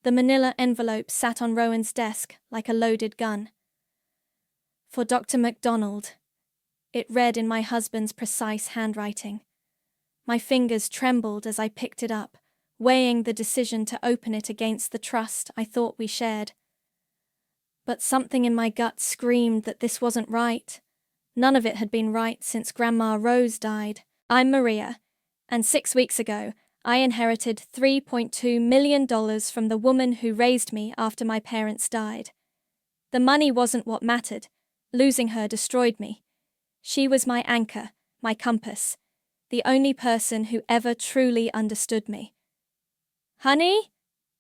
The manila envelope sat on Rowan's desk like a loaded gun. For Dr. MacDonald. It read in my husband's precise handwriting. My fingers trembled as I picked it up, weighing the decision to open it against the trust I thought we shared. But something in my gut screamed that this wasn't right. None of it had been right since Grandma Rose died. I'm Maria, and 6 weeks ago, I inherited $3.2 million from the woman who raised me after my parents died. The money wasn't what mattered. Losing her destroyed me. She was my anchor, my compass, the only person who ever truly understood me. Honey?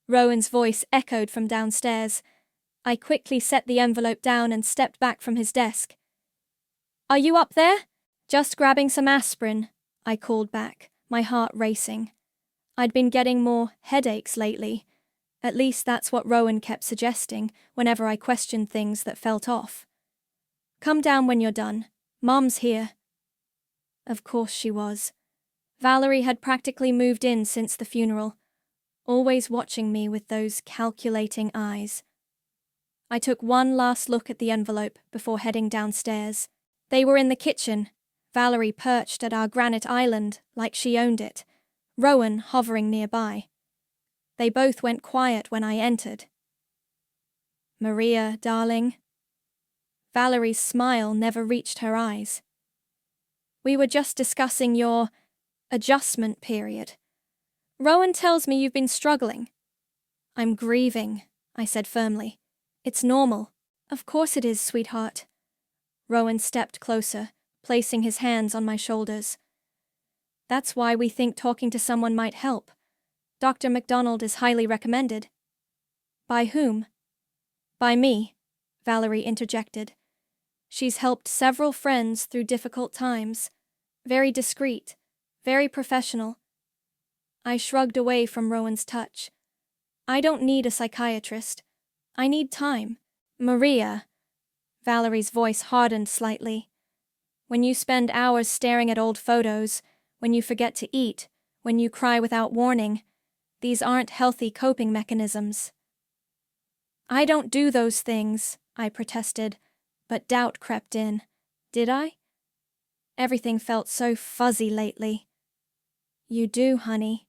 Rowan's voice echoed from downstairs. I quickly set the envelope down and stepped back from his desk. Are you up there? Just grabbing some aspirin, I called back, my heart racing. I'd been getting more headaches lately. At least that's what Rowan kept suggesting whenever I questioned things that felt off. Come down when you're done. Mom's here. Of course she was. Valerie had practically moved in since the funeral, always watching me with those calculating eyes. I took one last look at the envelope before heading downstairs. They were in the kitchen, Valerie perched at our granite island like she owned it, Rowan hovering nearby. They both went quiet when I entered. Maria, darling. Valerie's smile never reached her eyes. We were just discussing your adjustment period. Rowan tells me you've been struggling. I'm grieving, I said firmly. It's normal. Of course it is, sweetheart. Rowan stepped closer, placing his hands on my shoulders. That's why we think talking to someone might help. Dr. MacDonald is highly recommended. By whom? By me, Valerie interjected. She's helped several friends through difficult times. Very discreet, very professional. I shrugged away from Rowan's touch. I don't need a psychiatrist. I need time. Maria. Valerie's voice hardened slightly. When you spend hours staring at old photos, when you forget to eat, when you cry without warning, these aren't healthy coping mechanisms. I don't do those things, I protested, but doubt crept in. Did I? Everything felt so fuzzy lately. You do, honey,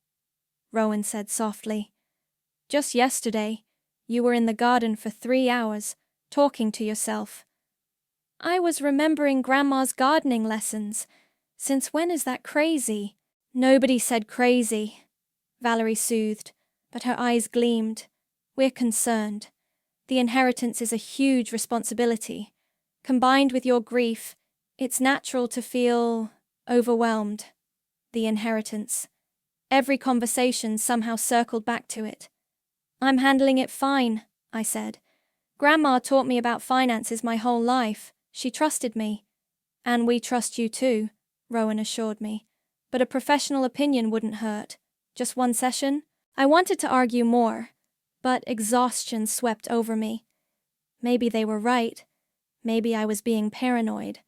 Rowan said softly. Just yesterday, you were in the garden for 3 hours, talking to yourself. I was remembering Grandma's gardening lessons. Since when is that crazy? Nobody said crazy, Valerie soothed, but her eyes gleamed. We're concerned. The inheritance is a huge responsibility. Combined with your grief, it's natural to feel overwhelmed. The inheritance. Every conversation somehow circled back to it. I'm handling it fine, I said. Grandma taught me about finances my whole life. She trusted me. And we trust you too, Rowan assured me. But a professional opinion wouldn't hurt. Just one session? I wanted to argue more, but exhaustion swept over me. Maybe they were right. Maybe I was being paranoid.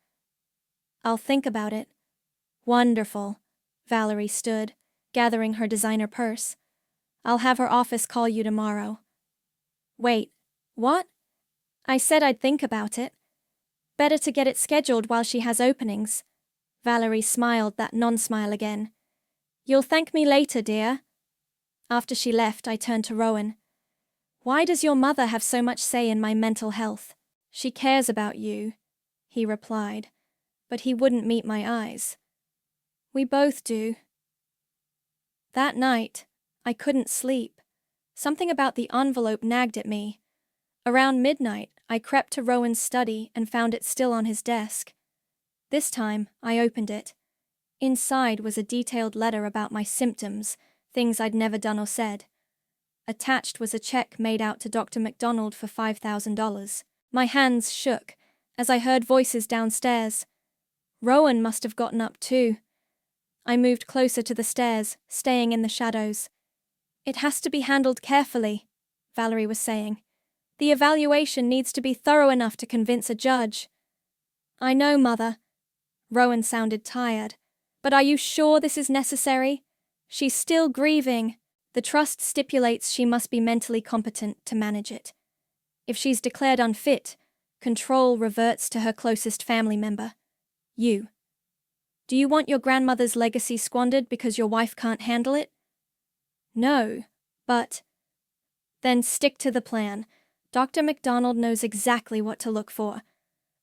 I'll think about it. Wonderful. Valerie stood, gathering her designer purse. I'll have her office call you tomorrow. Wait, what? I said I'd think about it. Better to get it scheduled while she has openings. Valerie smiled that non-smile again. You'll thank me later, dear. After she left, I turned to Rowan. Why does your mother have so much say in my mental health? She cares about you, he replied, but he wouldn't meet my eyes. We both do. That night, I couldn't sleep. Something about the envelope nagged at me. Around midnight, I crept to Rowan's study and found it still on his desk. This time, I opened it. Inside was a detailed letter about my symptoms, things I'd never done or said. Attached was a check made out to Dr. MacDonald for $5,000. My hands shook as I heard voices downstairs. Rowan must have gotten up too. I moved closer to the stairs, staying in the shadows. It has to be handled carefully, Valerie was saying. The evaluation needs to be thorough enough to convince a judge. I know, Mother. Rowan sounded tired. But are you sure this is necessary? She's still grieving. The trust stipulates she must be mentally competent to manage it. If she's declared unfit, control reverts to her closest family member, you. Do you want your grandmother's legacy squandered because your wife can't handle it? No, but… Then stick to the plan. Dr. MacDonald knows exactly what to look for.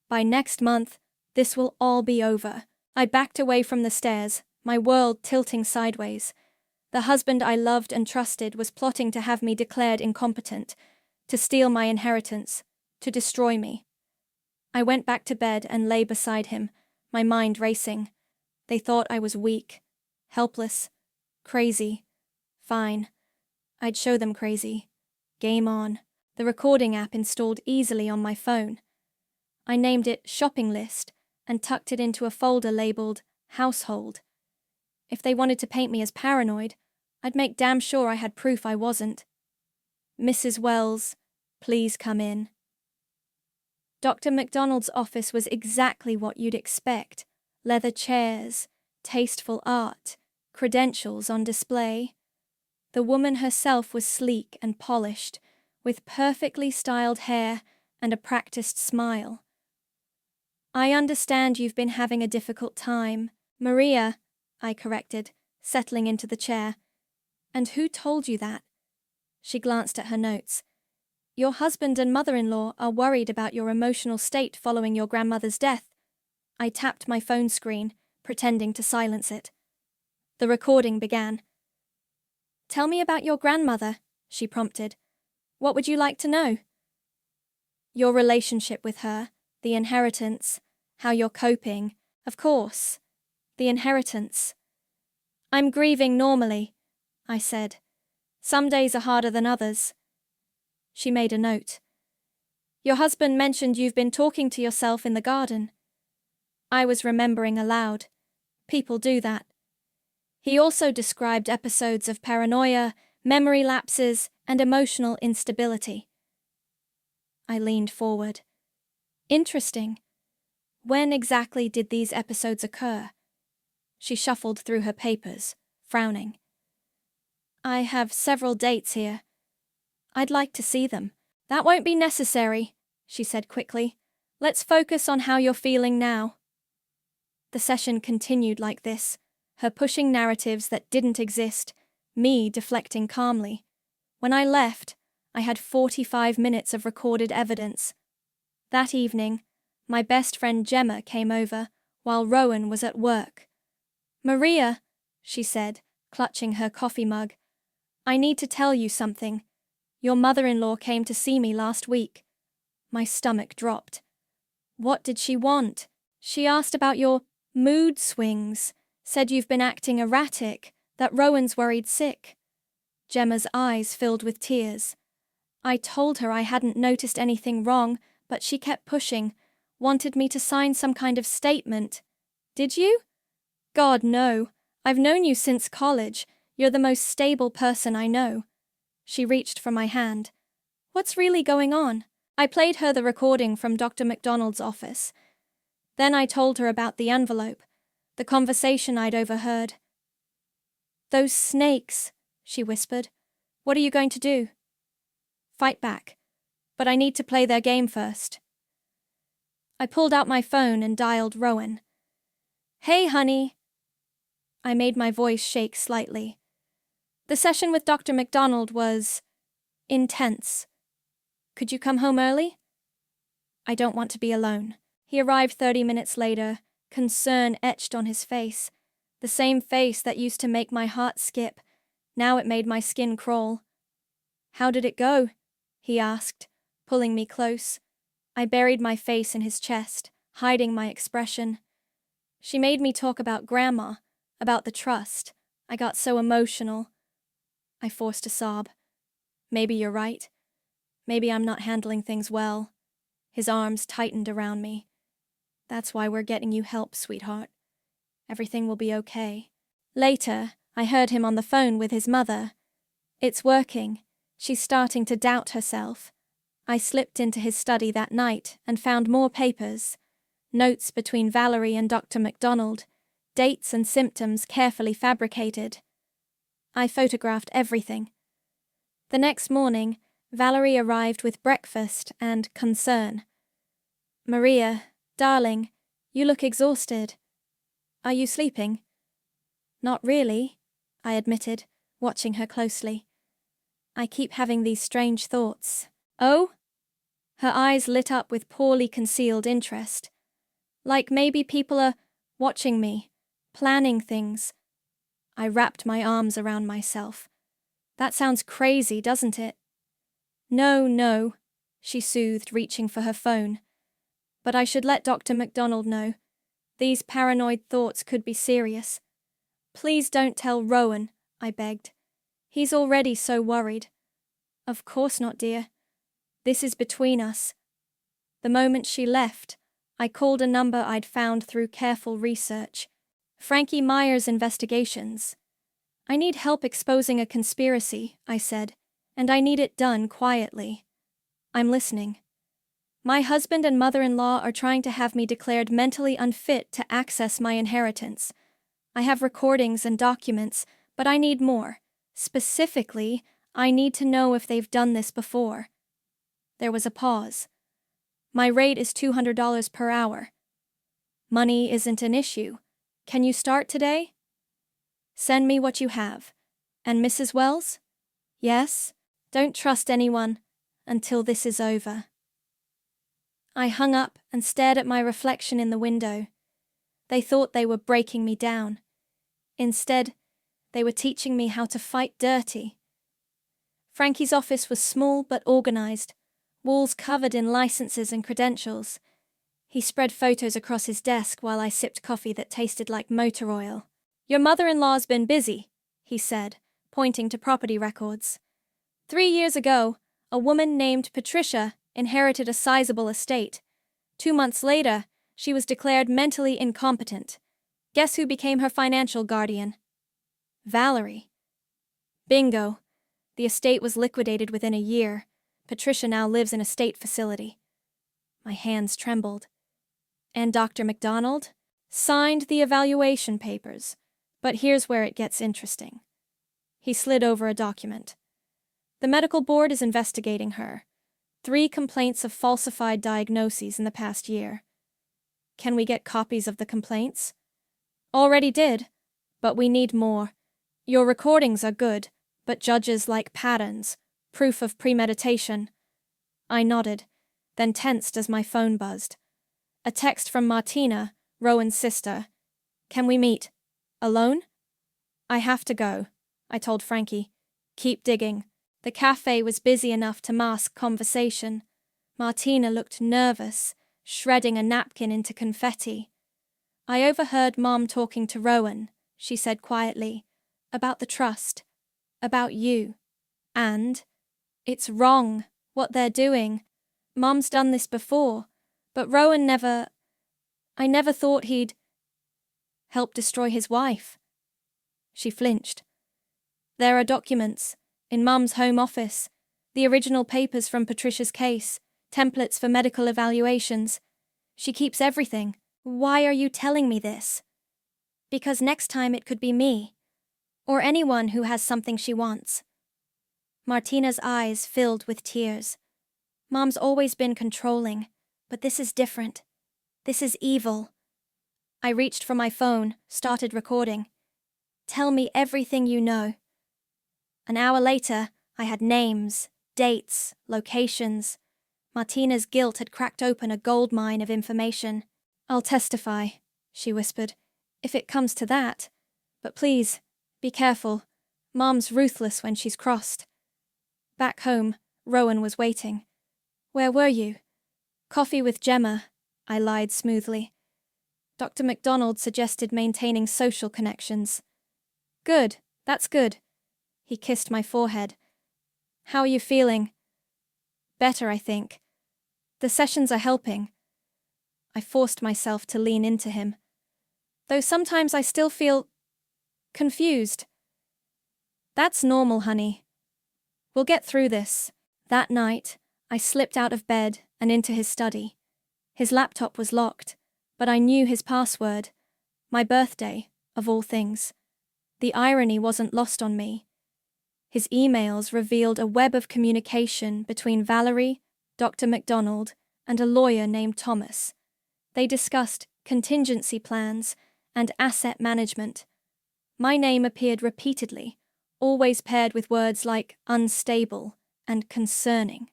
By next month, this will all be over. I backed away from the stairs, my world tilting sideways. The husband I loved and trusted was plotting to have me declared incompetent, to steal my inheritance, to destroy me. I went back to bed and lay beside him, my mind racing. They thought I was weak, helpless, crazy. Fine. I'd show them crazy. Game on. The recording app installed easily on my phone. I named it Shopping List and tucked it into a folder labeled Household. If they wanted to paint me as paranoid, I'd make damn sure I had proof I wasn't. Mrs. Wells, please come in. Dr. MacDonald's office was exactly what you'd expect. Leather chairs, tasteful art, credentials on display. The woman herself was sleek and polished, with perfectly styled hair and a practiced smile. I understand you've been having a difficult time. Maria, I corrected, settling into the chair. And who told you that? She glanced at her notes. Your husband and mother-in-law are worried about your emotional state following your grandmother's death. I tapped my phone screen, pretending to silence it. The recording began. Tell me about your grandmother, she prompted. What would you like to know? Your relationship with her, the inheritance, how you're coping, of course. The inheritance. I'm grieving normally, I said. Some days are harder than others. She made a note. Your husband mentioned you've been talking to yourself in the garden. I was remembering aloud. People do that. He also described episodes of paranoia, memory lapses, and emotional instability. I leaned forward. Interesting. When exactly did these episodes occur? She shuffled through her papers, frowning. I have several dates here. I'd like to see them. That won't be necessary, she said quickly. Let's focus on how you're feeling now. The session continued like this, her pushing narratives that didn't exist, me deflecting calmly. When I left, I had 45 minutes of recorded evidence. That evening, my best friend Gemma came over while Rowan was at work. Maria, she said, clutching her coffee mug, I need to tell you something. Your mother-in-law came to see me last week. My stomach dropped. What did she want? She asked about your mood swings, said you've been acting erratic, that Rowan's worried sick. Gemma's eyes filled with tears. I told her I hadn't noticed anything wrong, but she kept pushing, wanted me to sign some kind of statement. Did you? God, no. I've known you since college. You're the most stable person I know. She reached for my hand. What's really going on? I played her the recording from Dr. MacDonald's office. Then I told her about the envelope, the conversation I'd overheard. Those snakes, she whispered. What are you going to do? Fight back. But I need to play their game first. I pulled out my phone and dialed Rowan. Hey, honey. I made my voice shake slightly. The session with Dr. MacDonald was intense. Could you come home early? I don't want to be alone. He arrived 30 minutes later, concern etched on his face. The same face that used to make my heart skip. Now it made my skin crawl. How did it go? He asked, pulling me close. I buried my face in his chest, hiding my expression. She made me talk about Grandma, about the trust. I got so emotional. I forced a sob. Maybe you're right. Maybe I'm not handling things well. His arms tightened around me. That's why we're getting you help, sweetheart. Everything will be okay. Later, I heard him on the phone with his mother. It's working. She's starting to doubt herself. I slipped into his study that night and found more papers. Notes between Valerie and Dr. MacDonald. Dates and symptoms carefully fabricated. I photographed everything. The next morning, Valerie arrived with breakfast and concern. "Maria, darling, you look exhausted. Are you sleeping?" "Not really," I admitted, watching her closely. "I keep having these strange thoughts." "Oh?" Her eyes lit up with poorly concealed interest. "Like maybe people are watching me, planning things." I wrapped my arms around myself. "That sounds crazy, doesn't it?" "No, no," she soothed, reaching for her phone. "But I should let Dr. MacDonald know. These paranoid thoughts could be serious." "Please don't tell Rowan," I begged. "He's already so worried." "Of course not, dear. This is between us." The moment she left, I called a number I'd found through careful research. Frankie Meyer's Investigations. "I need help exposing a conspiracy," I said, "and I need it done quietly." "I'm listening." "My husband and mother-in-law are trying to have me declared mentally unfit to access my inheritance. I have recordings and documents, but I need more. Specifically, I need to know if they've done this before." There was a pause. "My rate is $200 per hour." "Money isn't an issue. Can you start today?" "Send me what you have." "And Mrs. Wells?" "Yes. Don't trust anyone until this is over." I hung up and stared at my reflection in the window. They thought they were breaking me down. Instead, they were teaching me how to fight dirty. Frankie's office was small but organized, walls covered in licenses and credentials. He spread photos across his desk while I sipped coffee that tasted like motor oil. "Your mother-in-law's been busy," he said, pointing to property records. 3 years ago, a woman named Patricia inherited a sizable estate. 2 months later, she was declared mentally incompetent. Guess who became her financial guardian? Valerie. Bingo. The estate was liquidated within a year. Patricia now lives in a state facility. My hands trembled. And Dr. MacDonald? Signed the evaluation papers. But here's where it gets interesting. He slid over a document. "The medical board is investigating her. 3 complaints of falsified diagnoses in the past year." "Can we get copies of the complaints?" "Already did, but we need more. Your recordings are good, but judges like patterns, proof of premeditation." I nodded, then tensed as my phone buzzed. A text from Martina, Rowan's sister. "Can we meet? Alone?" "I have to go," I told Frankie. "Keep digging." The cafe was busy enough to mask conversation. Martina looked nervous, shredding a napkin into confetti. "I overheard Mom talking to Rowan," she said quietly, "about the trust, about you. And it's wrong, what they're doing. Mom's done this before, but Rowan I never thought he'd help destroy his wife." She flinched. "There are documents in Mum's home office, the original papers from Patricia's case, templates for medical evaluations. She keeps everything." "Why are you telling me this?" "Because next time it could be me, or anyone who has something she wants." Martina's eyes filled with tears. "Mom's always been controlling, but this is different. This is evil." I reached for my phone, started recording. "Tell me everything you know." An hour later, I had names, dates, locations. Martina's guilt had cracked open a goldmine of information. "I'll testify," she whispered, "if it comes to that. But please, be careful. Mom's ruthless when she's crossed." Back home, Rowan was waiting. "Where were you?" "Coffee with Gemma," I lied smoothly. "Dr. MacDonald suggested maintaining social connections." "Good, that's good." He kissed my forehead. "How are you feeling?" "Better, I think. The sessions are helping." I forced myself to lean into him. "Though sometimes I still feel confused." "That's normal, honey. We'll get through this." That night, I slipped out of bed and into his study. His laptop was locked, but I knew his password. My birthday, of all things. The irony wasn't lost on me. His emails revealed a web of communication between Valerie, Dr. MacDonald, and a lawyer named Thomas. They discussed contingency plans and asset management. My name appeared repeatedly, always paired with words like unstable and concerning.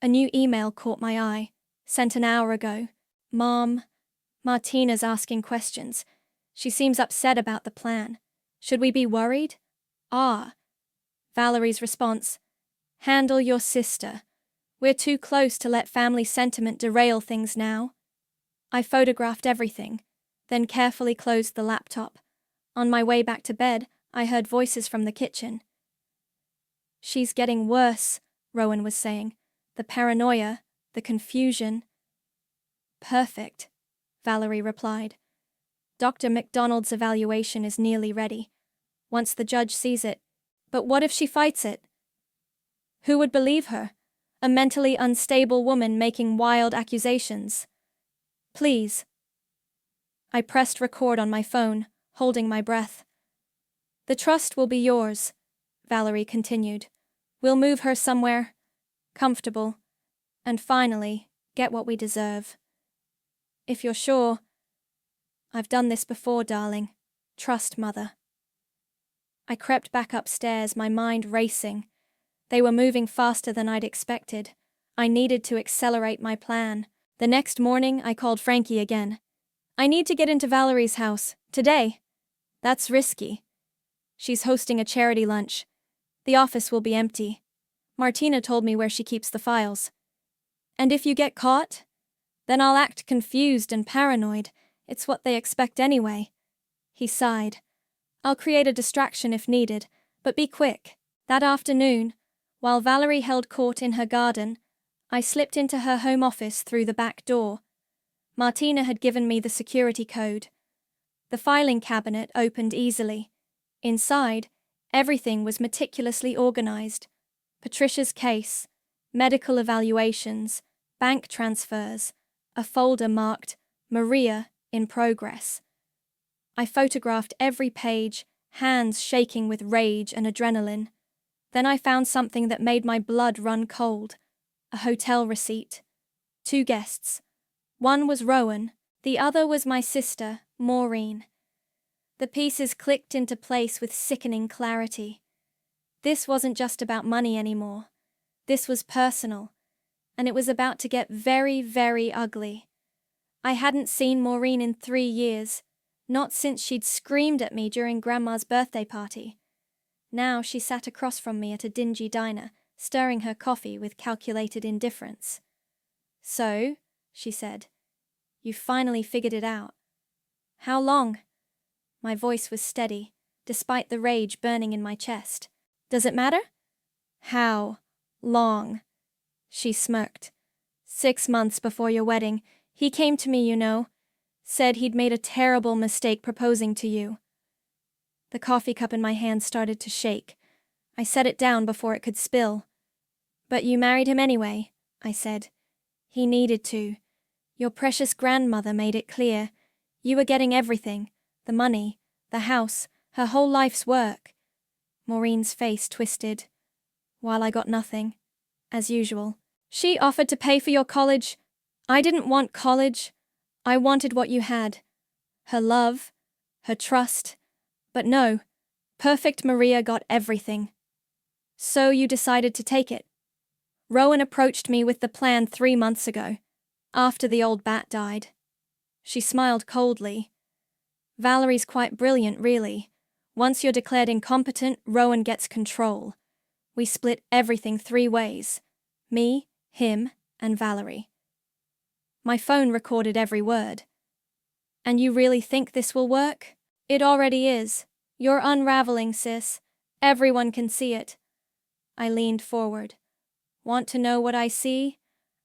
A new email caught my eye, sent an hour ago. Mom, Martina's asking questions. She seems upset about the plan. Should we be worried? Ah. Valerie's response. Handle your sister. We're too close to let family sentiment derail things now. I photographed everything, then carefully closed the laptop. On my way back to bed, I heard voices from the kitchen. She's getting worse, Rowan was saying. The paranoia, the confusion. Perfect, Valerie replied. Dr. MacDonald's evaluation is nearly ready. Once the judge sees it. But what if she fights it? Who would believe her? A mentally unstable woman making wild accusations. Please. I pressed record on my phone, holding my breath. The trust will be yours, Valerie continued. We'll move her somewhere comfortable, and finally, get what we deserve. If you're sure. I've done this before, darling. Trust, Mother. I crept back upstairs, my mind racing. They were moving faster than I'd expected. I needed to accelerate my plan. The next morning, I called Frankie again. I need to get into Valerie's house, today. That's risky. She's hosting a charity lunch. The office will be empty. Martina told me where she keeps the files. And if you get caught? Then I'll act confused and paranoid. It's what they expect anyway. He sighed. I'll create a distraction if needed, but be quick. That afternoon, while Valerie held court in her garden, I slipped into her home office through the back door. Martina had given me the security code. The filing cabinet opened easily. Inside, everything was meticulously organized. Patricia's case, medical evaluations, bank transfers, a folder marked Maria in progress. I photographed every page, hands shaking with rage and adrenaline. Then I found something that made my blood run cold. A hotel receipt. 2 guests. One was Rowan, the other was my sister, Maureen. The pieces clicked into place with sickening clarity. This wasn't just about money anymore. This was personal, and it was about to get very, very ugly. I hadn't seen Maureen in 3 years, not since she'd screamed at me during Grandma's birthday party. Now she sat across from me at a dingy diner, stirring her coffee with calculated indifference. So, she said, you finally figured it out. How long? My voice was steady, despite the rage burning in my chest. Does it matter? How long? She smirked. 6 months before your wedding, he came to me, you know. Said he'd made a terrible mistake proposing to you. The coffee cup in my hand started to shake. I set it down before it could spill. But you married him anyway, I said. He needed to. Your precious grandmother made it clear. You were getting everything, the money, the house, her whole life's work. Maureen's face twisted. While I got nothing, as usual. She offered to pay for your college. I didn't want college. I wanted what you had. Her love, her trust. But no, perfect Maria got everything. So you decided to take it. Rowan approached me with the plan 3 months ago, after the old bat died. She smiled coldly. Valerie's quite brilliant, really. Once you're declared incompetent, Rowan gets control. We split everything 3 ways. Me, him, and Valerie. My phone recorded every word. And you really think this will work? It already is. You're unraveling, sis. Everyone can see it. I leaned forward. Want to know what I see?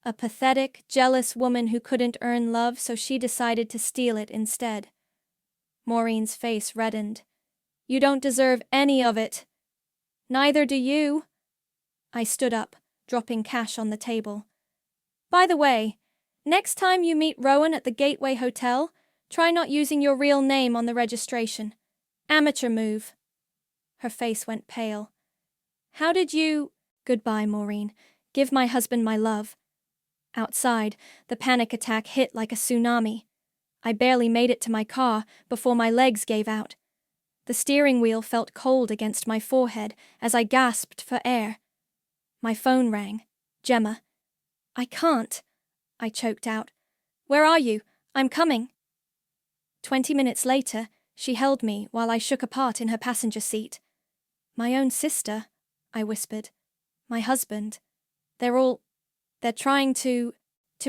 A pathetic, jealous woman who couldn't earn love, so she decided to steal it instead. Maureen's face reddened. You don't deserve any of it. Neither do you. I stood up, dropping cash on the table. By the way, next time you meet Rowan at the Gateway Hotel, try not using your real name on the registration. Amateur move. Her face went pale. How did you— Goodbye, Maureen. Give my husband my love. Outside, the panic attack hit like a tsunami. I barely made it to my car before my legs gave out. The steering wheel felt cold against my forehead as I gasped for air. My phone rang. Gemma. I can't, I choked out. Where are you? I'm coming. 20 minutes later, she held me while I shook apart in her passenger seat. My own sister, I whispered. My husband. They're trying to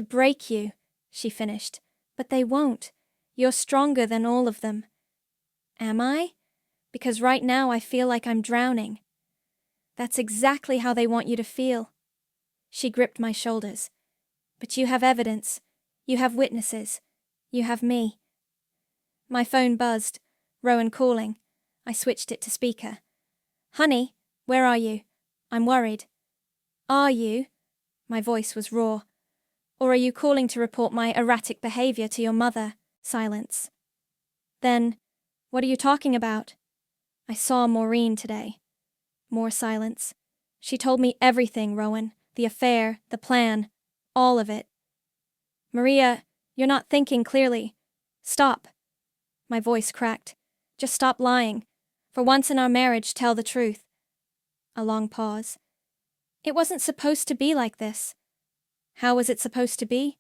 break you, she finished. But they won't. You're stronger than all of them. Am I? Because right now I feel like I'm drowning. That's exactly how they want you to feel. She gripped my shoulders. But you have evidence. You have witnesses. You have me. My phone buzzed. Rowan calling. I switched it to speaker. Honey, where are you? I'm worried. Are you? My voice was raw. Or are you calling to report my erratic behavior to your mother? Silence. Then, what are you talking about? I saw Maureen today. More silence. She told me everything, Rowan. The affair, the plan, all of it. Maria, you're not thinking clearly. Stop. My voice cracked. Just stop lying. For once in our marriage, tell the truth. A long pause. It wasn't supposed to be like this. How was it supposed to be?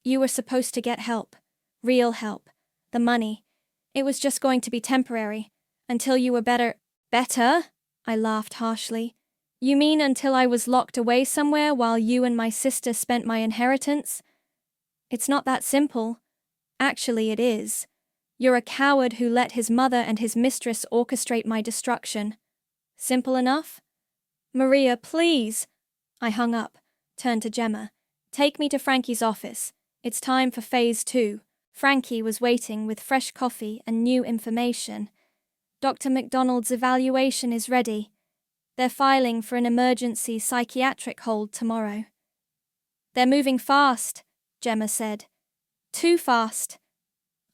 You were supposed to get help. Real help. The money. It was just going to be temporary. Until you were better. Better? I laughed harshly. You mean until I was locked away somewhere while you and my sister spent my inheritance? It's not that simple. Actually, it is. You're a coward who let his mother and his mistress orchestrate my destruction. Simple enough? Maria, please. I hung up, turned to Gemma. Take me to Frankie's office. It's time for phase 2. Frankie was waiting with fresh coffee and new information. Dr. McDonald's evaluation is ready. They're filing for an emergency psychiatric hold tomorrow. They're moving fast, Gemma said. Too fast.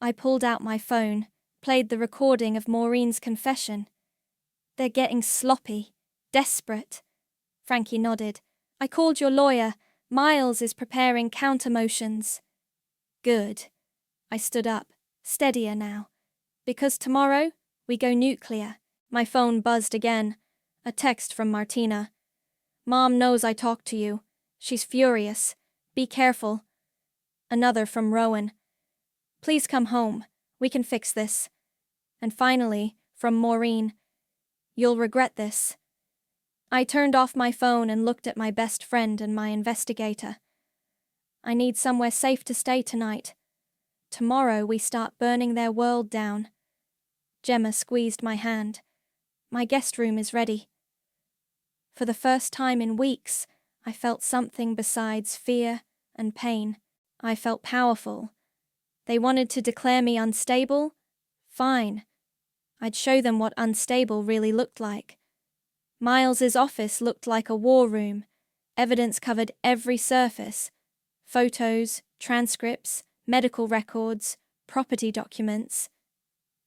I pulled out my phone, played the recording of Maureen's confession. They're getting sloppy, desperate. Frankie nodded. I called your lawyer. Miles is preparing counter-motions. Good. I stood up, steadier now. Because tomorrow, we go nuclear. My phone buzzed again. A text from Martina. Mom knows I talked to you. She's furious. Be careful. Another from Rowan. Please come home. We can fix this. And finally, from Maureen. You'll regret this. I turned off my phone and looked at my best friend and my investigator. I need somewhere safe to stay tonight. Tomorrow we start burning their world down. Gemma squeezed my hand. My guest room is ready. For the first time in weeks, I felt something besides fear and pain. I felt powerful. They wanted to declare me unstable? Fine. I'd show them what unstable really looked like. Miles's office looked like a war room. Evidence covered every surface. Photos, transcripts, medical records, property documents.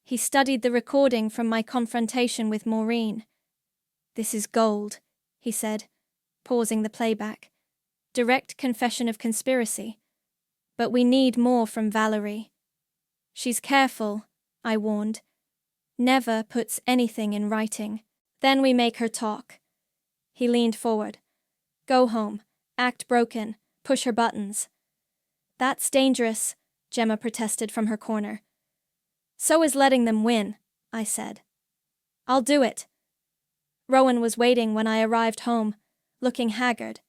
He studied the recording from my confrontation with Maureen. This is gold, he said, pausing the playback. Direct confession of conspiracy. But we need more from Valerie. She's careful, I warned. Never puts anything in writing. Then we make her talk. He leaned forward. Go home. Act broken. Push her buttons. That's dangerous, Gemma protested from her corner. So is letting them win, I said. I'll do it. Rowan was waiting when I arrived home, looking haggard.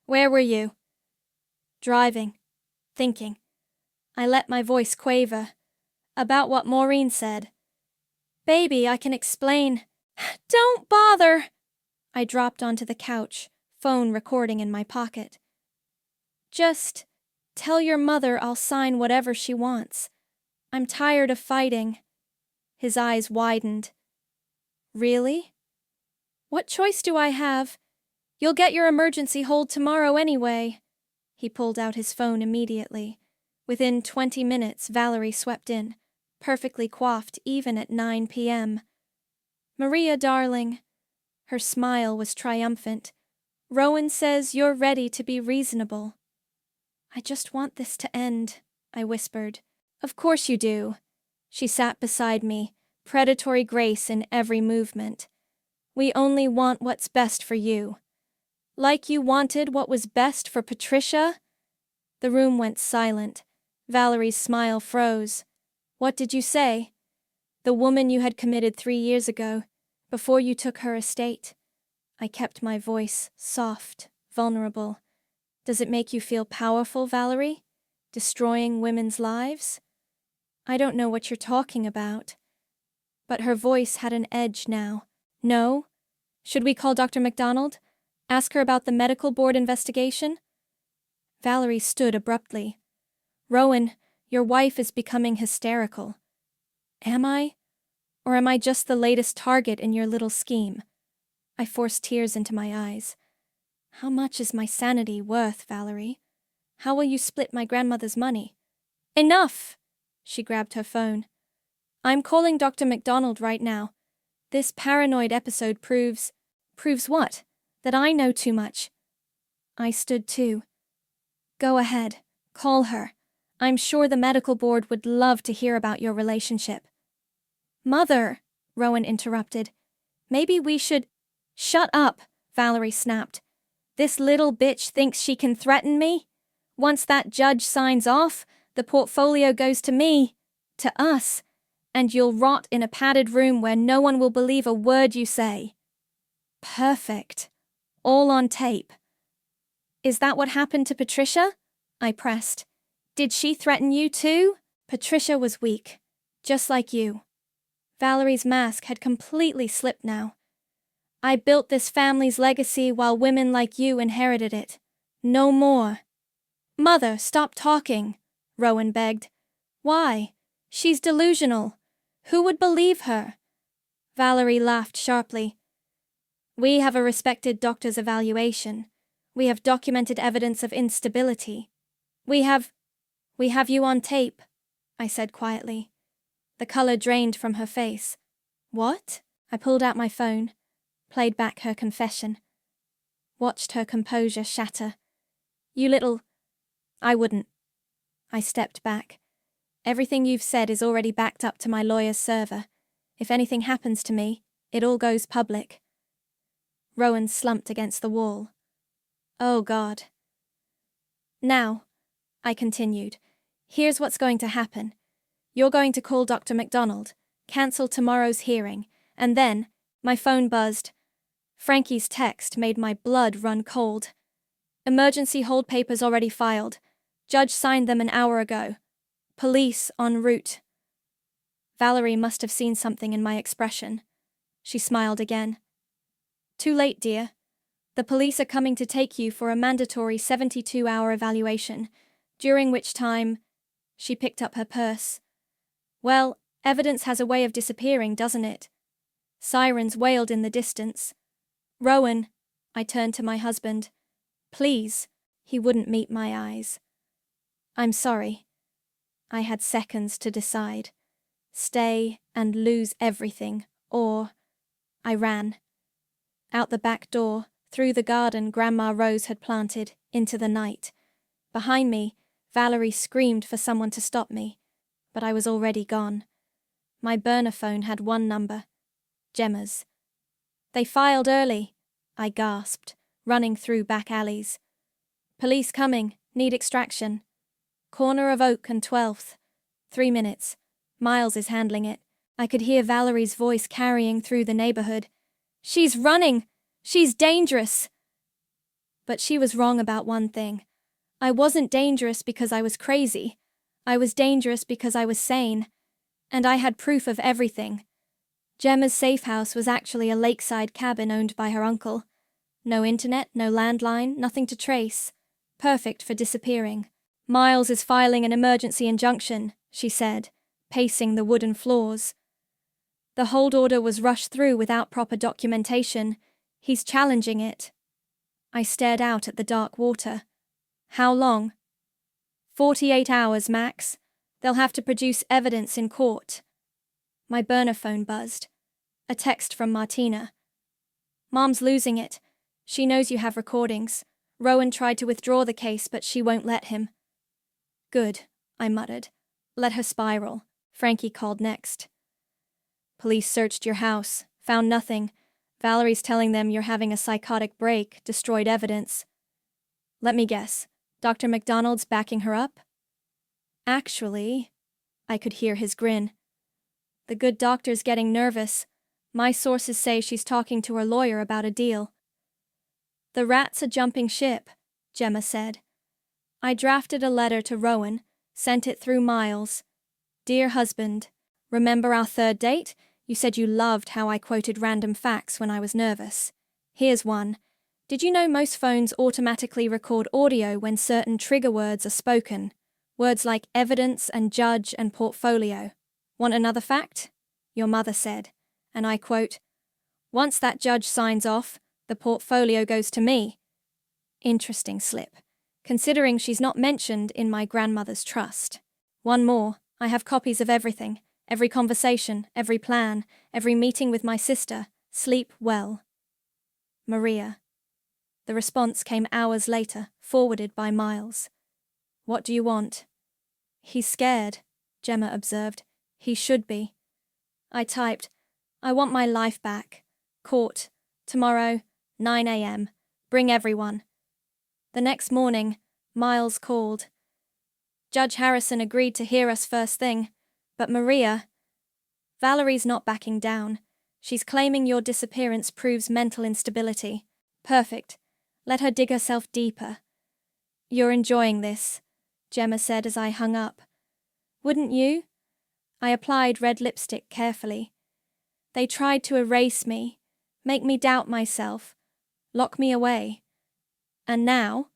Where were you? Driving. Thinking. I let my voice quaver. About what Maureen said. Baby, I can explain. Don't bother! I dropped onto the couch, phone recording in my pocket. Just tell your mother I'll sign whatever she wants. I'm tired of fighting. His eyes widened. Really? What choice do I have? You'll get your emergency hold tomorrow anyway. He pulled out his phone immediately. Within 20 minutes, Valerie swept in, perfectly coiffed even at 9 p.m. Maria, darling. Her smile was triumphant. Rowan says you're ready to be reasonable. I just want this to end, I whispered. Of course you do. She sat beside me, predatory grace in every movement. We only want what's best for you. Like you wanted what was best for Patricia? The room went silent. Valerie's smile froze. What did you say? The woman you had committed 3 years ago, before you took her estate. I kept my voice soft, vulnerable. Does it make you feel powerful, Valerie? Destroying women's lives? I don't know what you're talking about. But her voice had an edge now. No? Should we call Dr. MacDonald? Ask her about the medical board investigation? Valerie stood abruptly. Rowan, your wife is becoming hysterical. Am I? Or am I just the latest target in your little scheme? I forced tears into my eyes. How much is my sanity worth, Valerie? How will you split my grandmother's money? Enough! She grabbed her phone. I'm calling Dr. MacDonald right now. This paranoid episode proves... Proves what? That I know too much. I stood too. Go ahead. Call her. I'm sure the medical board would love to hear about your relationship. Mother, Rowan interrupted. Maybe we should... Shut up, Valerie snapped. This little bitch thinks she can threaten me? Once that judge signs off, the portfolio goes to me, to us, and you'll rot in a padded room where no one will believe a word you say. Perfect. All on tape. Is that what happened to Patricia? I pressed. Did she threaten you too? Patricia was weak, just like you. Valerie's mask had completely slipped now. I built this family's legacy while women like you inherited it. No more. Mother, stop talking, Rowan begged. Why? She's delusional. Who would believe her? Valerie laughed sharply. We have a respected doctor's evaluation. We have documented evidence of instability. We have you on tape, I said quietly. The color drained from her face. What? I pulled out my phone, played back her confession. Watched her composure shatter. You little... I wouldn't. I stepped back. Everything you've said is already backed up to my lawyer's server. If anything happens to me, it all goes public. Rowan slumped against the wall. Oh, God. Now, I continued, here's what's going to happen. You're going to call Dr. MacDonald, cancel tomorrow's hearing, and then, my phone buzzed. Frankie's text made my blood run cold. Emergency hold papers already filed. Judge signed them an hour ago. Police en route. Valerie must have seen something in my expression. She smiled again. Too late, dear. The police are coming to take you for a mandatory 72-hour evaluation, during which time... She picked up her purse. Well, evidence has a way of disappearing, doesn't it? Sirens wailed in the distance. Rowan, I turned to my husband. Please. He wouldn't meet my eyes. I'm sorry. I had seconds to decide. Stay and lose everything, or... I ran. Out the back door, through the garden Grandma Rose had planted, into the night. Behind me, Valerie screamed for someone to stop me, but I was already gone. My burner phone had one number. Gemma's. They filed early, I gasped, running through back alleys. Police coming, need extraction. Corner of Oak and 12th. 3 minutes. Miles is handling it. I could hear Valerie's voice carrying through the neighborhood. She's running! She's dangerous! But she was wrong about one thing. I wasn't dangerous because I was crazy. I was dangerous because I was sane. And I had proof of everything. Gemma's safe house was actually a lakeside cabin owned by her uncle. No internet, no landline, nothing to trace. Perfect for disappearing. Miles is filing an emergency injunction, she said, pacing the wooden floors. The hold order was rushed through without proper documentation. He's challenging it. I stared out at the dark water. How long? 48 hours, max. They'll have to produce evidence in court. My burner phone buzzed. A text from Martina. Mom's losing it. She knows you have recordings. Rowan tried to withdraw the case, but she won't let him. Good, I muttered. Let her spiral. Frankie called next. Police searched your house. Found nothing. Valerie's telling them you're having a psychotic break, destroyed evidence. Let me guess. Dr. McDonald's backing her up? Actually, I could hear his grin. The good doctor's getting nervous. My sources say she's talking to her lawyer about a deal. The rat's a jumping ship, Gemma said. I drafted a letter to Rowan, sent it through Miles. Dear husband, remember our third date? You said you loved how I quoted random facts when I was nervous. Here's one. Did you know most phones automatically record audio when certain trigger words are spoken? Words like evidence and judge and portfolio. Want another fact? Your mother said, and I quote, once that judge signs off, the portfolio goes to me. Interesting slip, considering she's not mentioned in my grandmother's trust. One more, I have copies of everything, every conversation, every plan, every meeting with my sister. Sleep well. Maria. The response came hours later, forwarded by Miles. What do you want? He's scared, Gemma observed. He should be. I typed, I want my life back. Court. Tomorrow, 9 a.m. Bring everyone. The next morning, Miles called. Judge Harrison agreed to hear us first thing, but Maria... Valerie's not backing down. She's claiming your disappearance proves mental instability. Perfect. Let her dig herself deeper. You're enjoying this, Gemma said as I hung up. Wouldn't you? I applied red lipstick carefully. They tried to erase me, make me doubt myself, lock me away. And now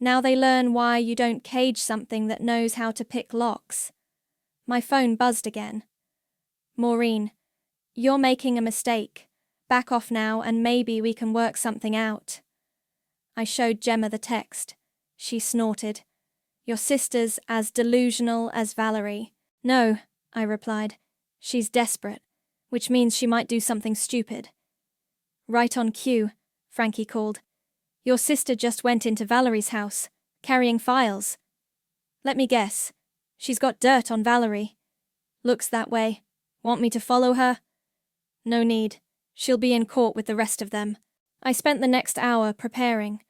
they learn why you don't cage something that knows how to pick locks. My phone buzzed again. Maureen, you're making a mistake. Back off now and maybe we can work something out. I showed Gemma the text. She snorted. Your sister's as delusional as Valerie. No, I replied. She's desperate, which means she might do something stupid. Right on cue, Frankie called. Your sister just went into Valerie's house, carrying files. Let me guess. She's got dirt on Valerie. Looks that way. Want me to follow her? No need. She'll be in court with the rest of them. I spent the next hour preparing.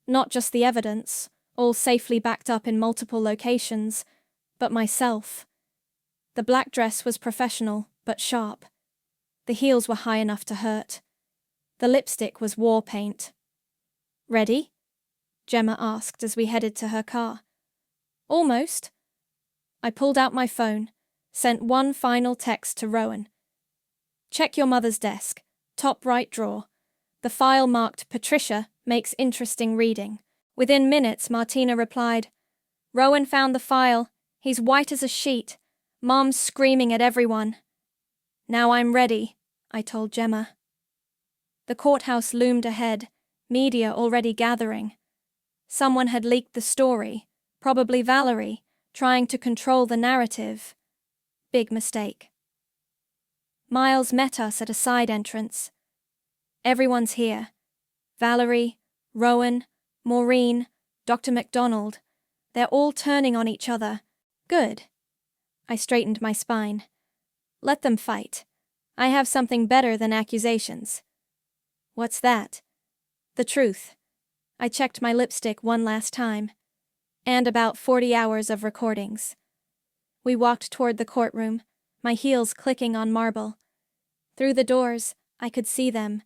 Not just the evidence, all safely backed up in multiple locations, but myself. The black dress was professional, but sharp. The heels were high enough to hurt. The lipstick was war paint. Ready? Gemma asked as we headed to her car. Almost. I pulled out my phone, sent one final text to Rowan. Check your mother's desk, top right drawer. The file marked Patricia makes interesting reading. Within minutes, Martina replied, Rowan found the file. He's white as a sheet. Mom's screaming at everyone. Now I'm ready, I told Gemma. The courthouse loomed ahead, media already gathering. Someone had leaked the story, probably Valerie, trying to control the narrative. Big mistake. Miles met us at a side entrance. Everyone's here. Valerie, Rowan, Maureen, Dr. McDonald. They're all turning on each other. Good. I straightened my spine. Let them fight. I have something better than accusations. What's that? The truth. I checked my lipstick one last time. And about 40 hours of recordings. We walked toward the courtroom, my heels clicking on marble. Through the doors, I could see them.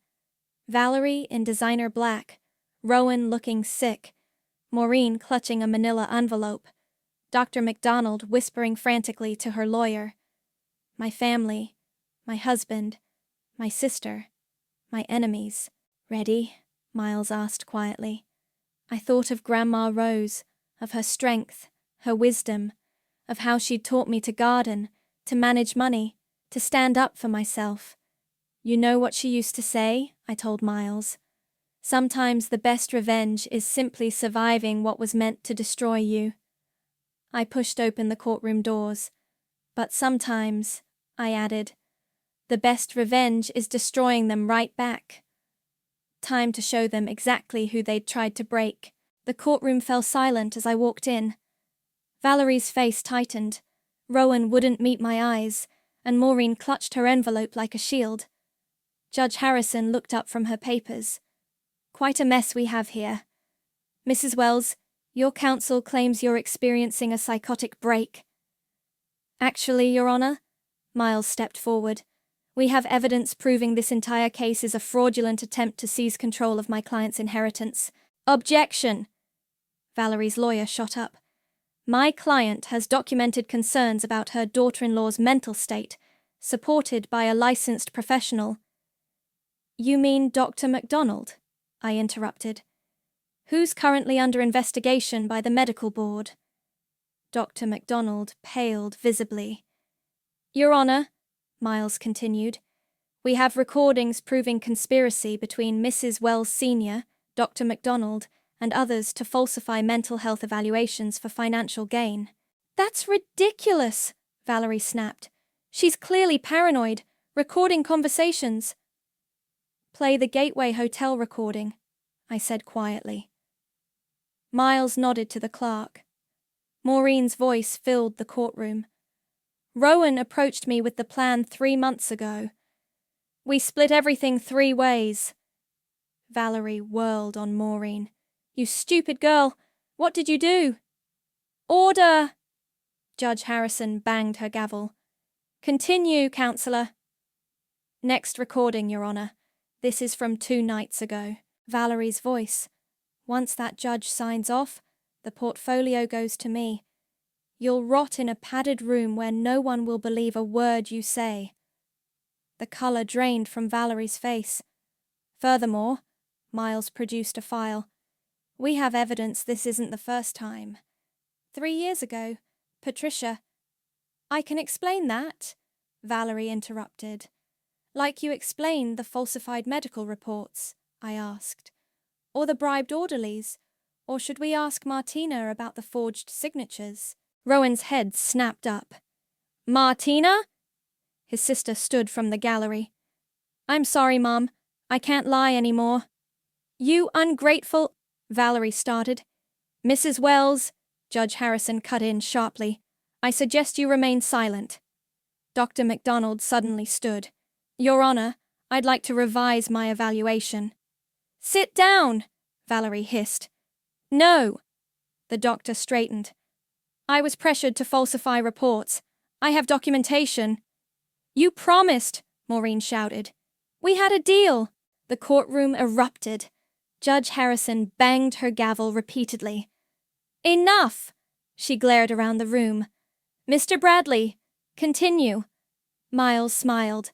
Valerie in designer black, Rowan looking sick, Maureen clutching a manila envelope, Dr. McDonald whispering frantically to her lawyer. My family, my husband, my sister, my enemies. Ready? Miles asked quietly. I thought of Grandma Rose, of her strength, her wisdom, of how she'd taught me to garden, to manage money, to stand up for myself. You know what she used to say? I told Miles. Sometimes the best revenge is simply surviving what was meant to destroy you. I pushed open the courtroom doors. But sometimes, I added, the best revenge is destroying them right back. Time to show them exactly who they'd tried to break. The courtroom fell silent as I walked in. Valerie's face tightened. Rowan wouldn't meet my eyes, and Maureen clutched her envelope like a shield. Judge Harrison looked up from her papers. Quite a mess we have here. Mrs. Wells, your counsel claims you're experiencing a psychotic break. Actually, Your Honor, Miles stepped forward. We have evidence proving this entire case is a fraudulent attempt to seize control of my client's inheritance. Objection! Valerie's lawyer shot up. My client has documented concerns about her daughter-in-law's mental state, supported by a licensed professional. You mean Dr. MacDonald? I interrupted. Who's currently under investigation by the medical board? Dr. MacDonald paled visibly. Your Honor, Miles continued, we have recordings proving conspiracy between Mrs. Wells Sr., Dr. MacDonald, and others to falsify mental health evaluations for financial gain. That's ridiculous, Valerie snapped. She's clearly paranoid, recording conversations. Play the Gateway Hotel recording, I said quietly. Miles nodded to the clerk. Maureen's voice filled the courtroom. Rowan approached me with the plan 3 months ago. We split everything 3 ways. Valerie whirled on Maureen. You stupid girl! What did you do? Order! Judge Harrison banged her gavel. Continue, counselor. Next recording, Your Honor. This is from 2 nights ago. Valerie's voice. Once that judge signs off, the portfolio goes to me. You'll rot in a padded room where no one will believe a word you say. The colour drained from Valerie's face. Furthermore, Miles produced a file. We have evidence this isn't the first time. 3 years ago, Patricia— I can explain that, Valerie interrupted. Like you explained the falsified medical reports, I asked. Or the bribed orderlies? Or should we ask Martina about the forged signatures? Rowan's head snapped up. Martina? His sister stood from the gallery. I'm sorry, Mom. I can't lie anymore. You ungrateful— Valerie started. Mrs. Wells, Judge Harrison cut in sharply. I suggest you remain silent. Dr. MacDonald suddenly stood. Your Honor, I'd like to revise my evaluation. Sit down, Valerie hissed. No. The doctor straightened. I was pressured to falsify reports. I have documentation. You promised, Maureen shouted. We had a deal. The courtroom erupted. Judge Harrison banged her gavel repeatedly. Enough! She glared around the room. Mr. Bradley, continue. Miles smiled.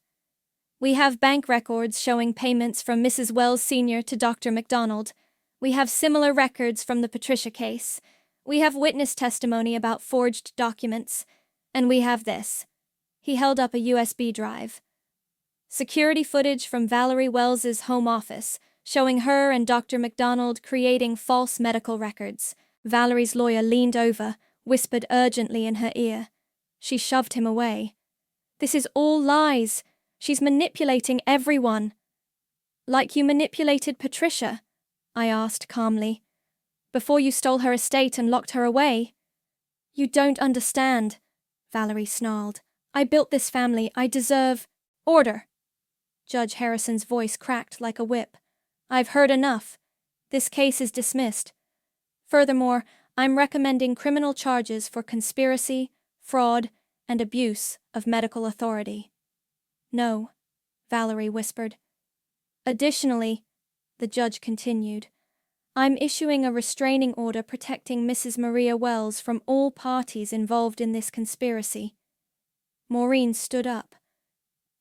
We have bank records showing payments from Mrs. Wells Sr. to Dr. MacDonald. We have similar records from the Patricia case. We have witness testimony about forged documents. And we have this. He held up a USB drive. Security footage from Valerie Wells's home office, showing her and Dr. MacDonald creating false medical records. Valerie's lawyer leaned over, whispered urgently in her ear. She shoved him away. This is all lies. She's manipulating everyone. Like you manipulated Patricia? I asked calmly. Before you stole her estate and locked her away? You don't understand, Valerie snarled. I built this family. I deserve— Order! Judge Harrison's voice cracked like a whip. I've heard enough. This case is dismissed. Furthermore, I'm recommending criminal charges for conspiracy, fraud, and abuse of medical authority. No, Valerie whispered. Additionally, the judge continued, I'm issuing a restraining order protecting Mrs. Maria Wells from all parties involved in this conspiracy. Maureen stood up.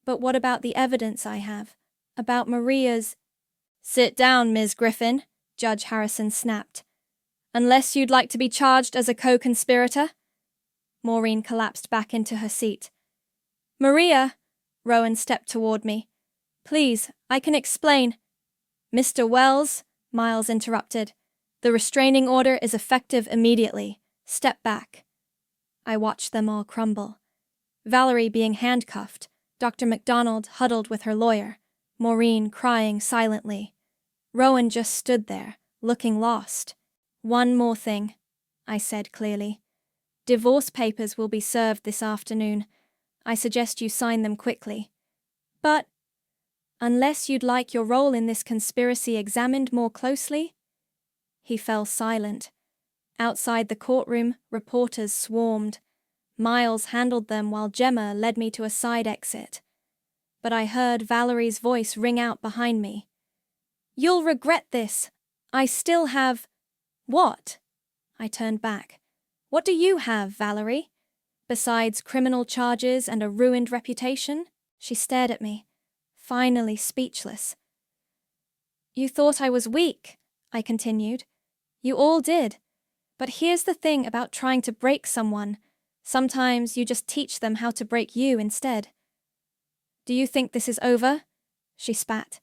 But what about the evidence I have? About Maria's— Sit down, Ms. Griffin, Judge Harrison snapped. Unless you'd like to be charged as a co-conspirator? Maureen collapsed back into her seat. Maria, Rowan stepped toward me. Please, I can explain. Mr. Wells, Miles interrupted. The restraining order is effective immediately. Step back. I watched them all crumble. Valerie being handcuffed, Dr. MacDonald huddled with her lawyer, Maureen crying silently. Rowan just stood there, looking lost. One more thing, I said clearly. Divorce papers will be served this afternoon. I suggest you sign them quickly. But, unless you'd like your role in this conspiracy examined more closely? He fell silent. Outside the courtroom, reporters swarmed. Miles handled them while Gemma led me to a side exit. But I heard Valerie's voice ring out behind me. You'll regret this. I still have… What? I turned back. What do you have, Valerie? Besides criminal charges and a ruined reputation? She stared at me, finally speechless. You thought I was weak, I continued. You all did. But here's the thing about trying to break someone. Sometimes you just teach them how to break you instead. Do you think this is over? She spat.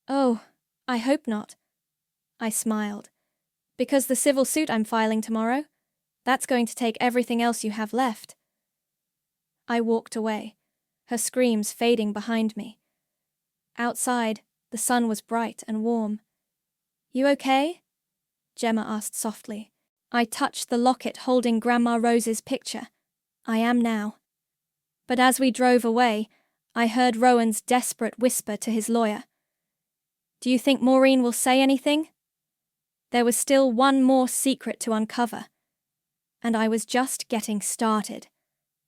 Oh, I hope not. I smiled. Because the civil suit I'm filing tomorrow? That's going to take everything else you have left. I walked away, her screams fading behind me. Outside, the sun was bright and warm. You okay? Gemma asked softly. I touched the locket holding Grandma Rose's picture. I am now. But as we drove away, I heard Rowan's desperate whisper to his lawyer. Do you think Maureen will say anything? There was still one more secret to uncover. And I was just getting started.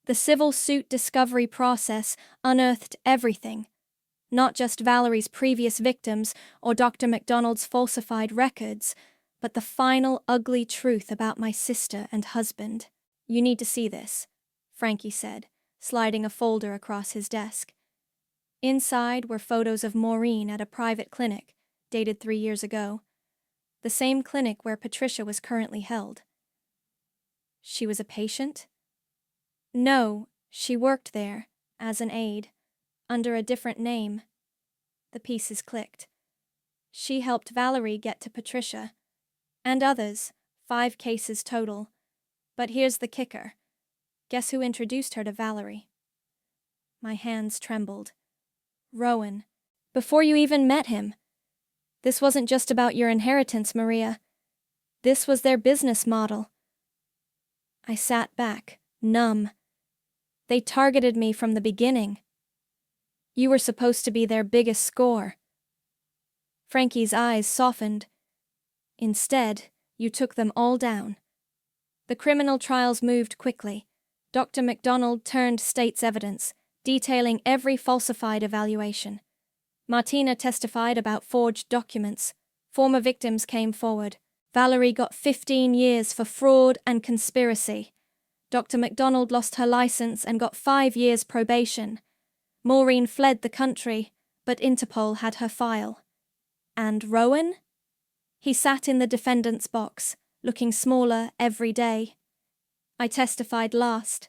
The civil suit discovery process unearthed everything. Not just Valerie's previous victims or Dr. MacDonald's falsified records, but the final ugly truth about my sister and husband. You need to see this, Frankie said, sliding a folder across his desk. Inside were photos of Maureen at a private clinic, dated 3 years ago. The same clinic where Patricia was currently held. She was a patient? No, she worked there, as an aide, under a different name. The pieces clicked. She helped Valerie get to Patricia. And others, 5 cases total. But here's the kicker. Guess who introduced her to Valerie? My hands trembled. Rowan. Before you even met him. This wasn't just about your inheritance, Maria. This was their business model. I sat back, numb. They targeted me from the beginning. You were supposed to be their biggest score. Frankie's eyes softened. Instead, you took them all down. The criminal trials moved quickly. Dr. MacDonald turned state's evidence, detailing every falsified evaluation. Martina testified about forged documents. Former victims came forward. Valerie got 15 years for fraud and conspiracy. Dr. MacDonald lost her license and got 5 years probation. Maureen fled the country, but Interpol had her file. And Rowan? He sat in the defendant's box, looking smaller every day. I testified last,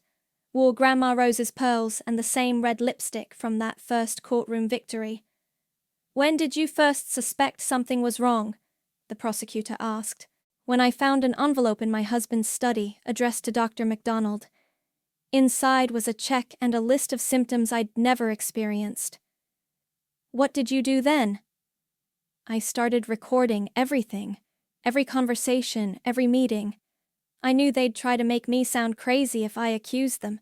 wore Grandma Rose's pearls and the same red lipstick from that first courtroom victory. When did you first suspect something was wrong? The prosecutor asked. When I found an envelope in my husband's study addressed to Dr. MacDonald. Inside was a check and a list of symptoms I'd never experienced. What did you do then? I started recording everything, every conversation, every meeting. I knew they'd try to make me sound crazy if I accused them.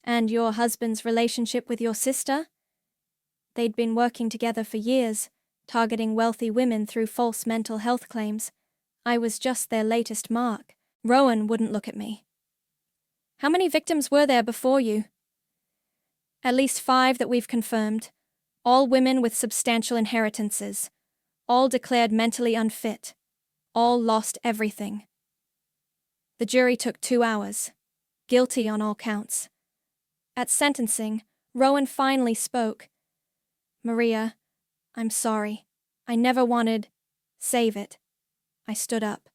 And your husband's relationship with your sister? They'd been working together for years, targeting wealthy women through false mental health claims. I was just their latest mark. Rowan wouldn't look at me. How many victims were there before you? At least 5 that we've confirmed. All women with substantial inheritances. All declared mentally unfit. All lost everything. The jury took 2 hours. Guilty on all counts. At sentencing, Rowan finally spoke. Maria, I'm sorry. I never wanted… Save it. I stood up.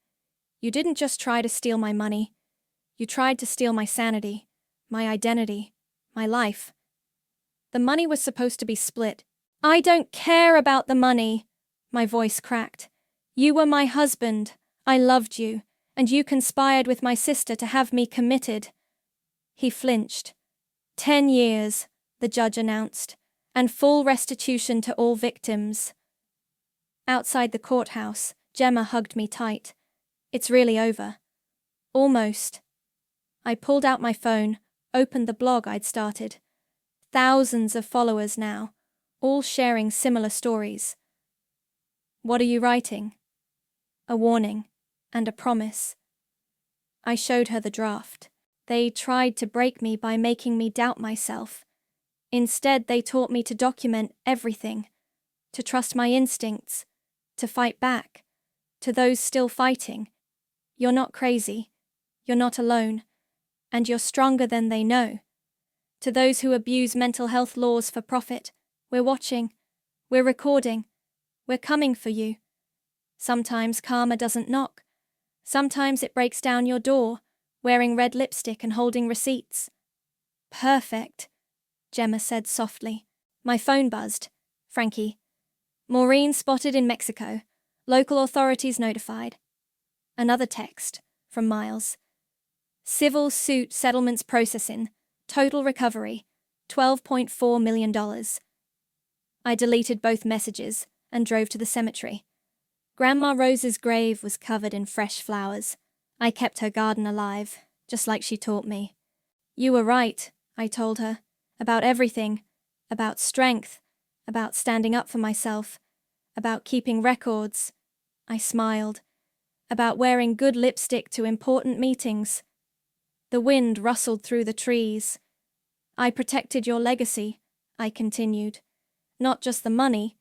You didn't just try to steal my money. You tried to steal my sanity, my identity, my life. The money was supposed to be split. I don't care about the money. My voice cracked. You were my husband. I loved you, and you conspired with my sister to have me committed. He flinched. 10 years, the judge announced, and full restitution to all victims. Outside the courthouse, Gemma hugged me tight. It's really over. Almost. I pulled out my phone, opened the blog I'd started. Thousands of followers now, all sharing similar stories. What are you writing? A warning, and a promise. I showed her the draft. They tried to break me by making me doubt myself. Instead, they taught me to document everything, to trust my instincts, to fight back. To those still fighting, you're not crazy, you're not alone, and you're stronger than they know. To those who abuse mental health laws for profit, we're watching, we're recording, we're coming for you. Sometimes karma doesn't knock. Sometimes it breaks down your door, wearing red lipstick and holding receipts. Perfect, Gemma said softly. My phone buzzed. Frankie. Maureen spotted in Mexico. Local authorities notified. Another text from Miles. Civil suit settlements processing. Total recovery. $12.4 million. I deleted both messages and drove to the cemetery. Grandma Rose's grave was covered in fresh flowers. I kept her garden alive, just like she taught me. You were right, I told her, about everything, about strength, about standing up for myself, about keeping records. I smiled. About wearing good lipstick to important meetings. The wind rustled through the trees. I protected your legacy, I continued. Not just the money,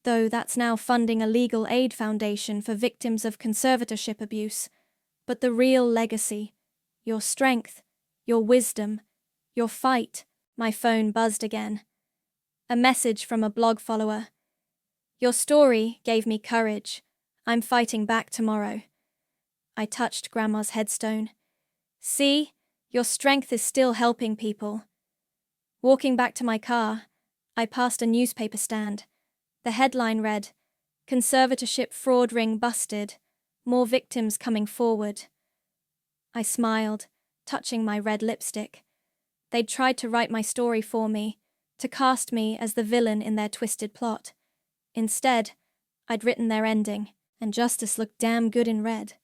though that's now funding a legal aid foundation for victims of conservatorship abuse, but the real legacy, your strength, your wisdom, your fight. My phone buzzed again. A message from a blog follower. Your story gave me courage. I'm fighting back tomorrow. I touched Grandma's headstone. See, your strength is still helping people. Walking back to my car, I passed a newspaper stand. The headline read, Conservatorship fraud ring busted. More victims coming forward. I smiled, touching my red lipstick. They'd tried to write my story for me, to cast me as the villain in their twisted plot. Instead, I'd written their ending, and justice looked damn good in red.